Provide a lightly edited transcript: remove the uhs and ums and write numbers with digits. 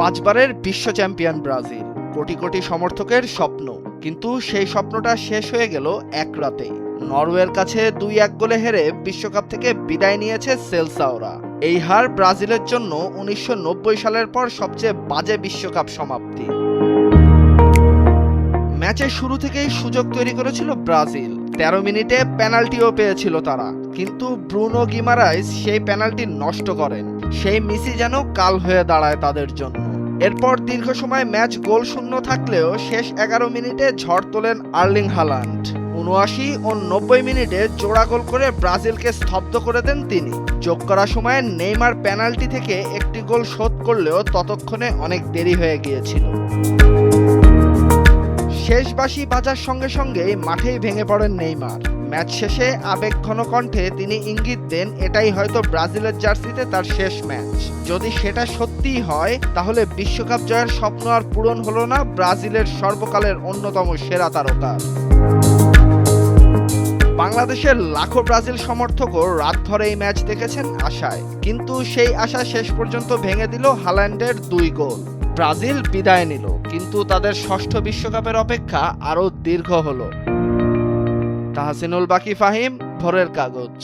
5বারের বিশ্ব champion Brazil, crore crore সমর্থকের স্বপ্ন, কিন্তু সেই স্বপ্নটা শেষ হয়ে গেল এক রাতেই। নরওয়ের কাছে 2-1 গোলে হেরে বিশ্বকাপ থেকে বিদায় নিয়েছে সেলসাওরা। এই হার ব্রাজিলের জন্য 1990 সালের পর সবচেয়ে বাজে বিশ্বকাপ সমাপ্তি। ম্যাচের শুরু থেকেই সুযোগ তৈরি করেছিল ব্রাজিল, 13 মিনিটে পেনাল্টিও পেয়েছিল তারা, কিন্তু ব্রুনো গিমারাইস সেই পেনাল্টি নষ্ট করেন। সেই মিসই যেন কাল হয়ে দাঁড়ায় তাদের জন্য। এরপর দীর্ঘ সময় ম্যাচ গোল শূন্য থাকলেও শেষ 11 মিনিটে ঝড় তোলেন আর্লিং হালান্ড। 79 ও 90 মিনিটে জোড়া গোল করে ব্রাজিলকে স্তব্ধ করে দেন তিনি। যোগ করা সময়ে নেইমার পেনাল্টি থেকে একটি গোল শোধ করলেও ততক্ষণে অনেক দেরি হয়ে গিয়েছিল। শেষ বাঁশি বাজার সঙ্গে সঙ্গেই মাঠেই ভেঙে পড়েন নেইমার। ম্যাচ শেষে আবেগঘন কণ্ঠে তিনি ইঙ্গিত দেন এটাই হয়তো ব্রাজিলের জার্সিতে তার শেষ ম্যাচ। যদি সেটা সত্যিই হয় তাহলে বিশ্বকাপ জয়ের স্বপ্ন আর পূরণ হলো না ব্রাজিলের সর্বকালের অন্যতম সেরা তারকার। বাংলাদেশের লাখো ব্রাজিল সমর্থকও রাতভর এই ম্যাচ দেখেছেন আশায়, কিন্তু সেই আশা শেষ পর্যন্ত ভেঙে দিল হাল্যান্ডের 2 গোল। ব্রাজিল বিদায় নিল, কিন্তু তাদের ষষ্ঠ বিশ্বকাপের অপেক্ষা আরও দীর্ঘ হলো। তাহসিনুল বাকি ফাহিম, ভোরের কাগজ।